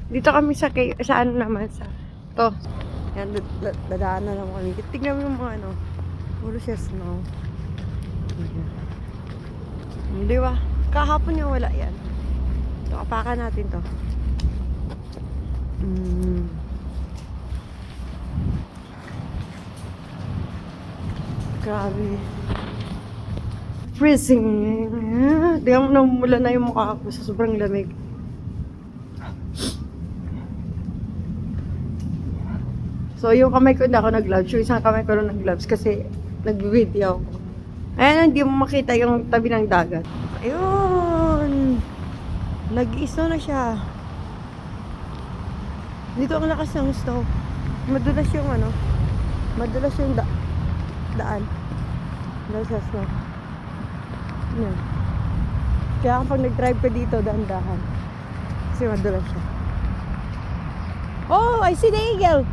Dito kami sa ano naman, sa to. Yan, dadaan na lang kami. Tignan mo yung mga ano. Puro siya snow. Di ba? Kahapon yung wala yan. So, apakan natin to. Grabe. Freezing. Tingnan mo, namumula na yung mukha ko sa sobrang lamig. So, yung kamay ko hindi ako nag-gloves. Yung isang kamay ko lang nag-gloves kasi nag-video ako. Ayan, hindi mo makita yung tabi ng dagat. Ayun! Nag-i-snow na siya. Dito ang lakas ng snow. Madulas yung ano. Madulas yung daan. Dahil sa snow. Yan. Kaya kapag nag-drive ka dito, daan-dahan. Kasi madulas siya. Oh, I see the eagle!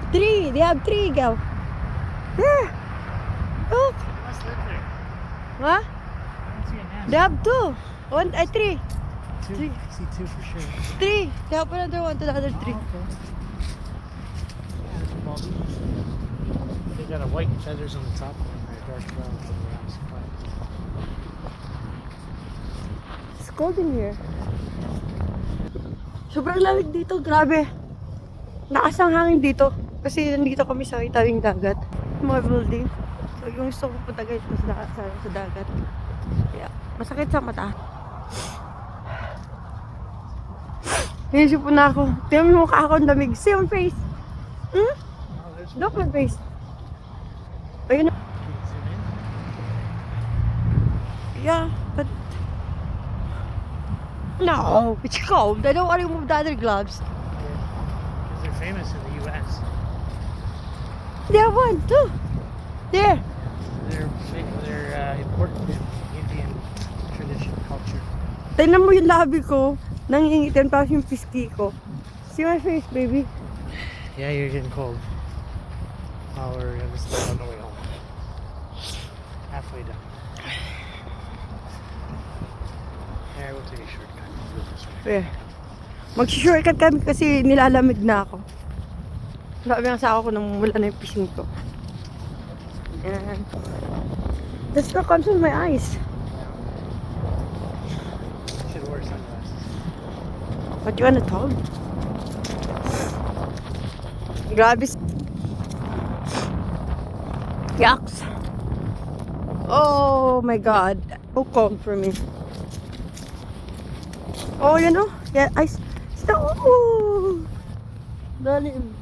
3. They have 3 eagle. There! Look! Must live there. What? I don't see a nest. They have 2. 1, 3. Two. I see 2 for sure. 3. They have another one to the other 3. Oh, okay. Yeah, bald eagles. They got a white feathers on the top and they're dark brown on the outside. It's cold in here. Sobrang lamig dito, grabe. Lakas ang hangin dito. Kasi nandito kami sa itawing dagat. Mga building. So yung gusto ko punta guys sa dagat. Kaya masakit sa mata. Naisip po na ako. Tingnan mo mukha ako ang lamig. See my face. Hmm? Oh, there's one. Look my face. Ayun na. Can you zoom in? Yeah, but no, it's cold. I don't want to remove the other gloves. Because they're famous in the U.S. They have 1, 2. There. They're important in Indian tradition culture. Tignan mo yung labi ko. Nangingitin pa yung piski ko. See my face, baby. Yeah, you're getting cold. Oh, we're on the way home. Halfway done. Yeah, we'll take a shortcut. Go this way. Yeah. Mag-shortcut kami kasi nilalamig na ako. Sabi ang sa ako nung wala na yung pising ko. Yan. The snow comes in my eyes. Should wear sunglasses. What you wanna talk? Grabe. Yucks. Oh my god. So cold for me. Oh, you know? Yeah, I... Stop! Dalim.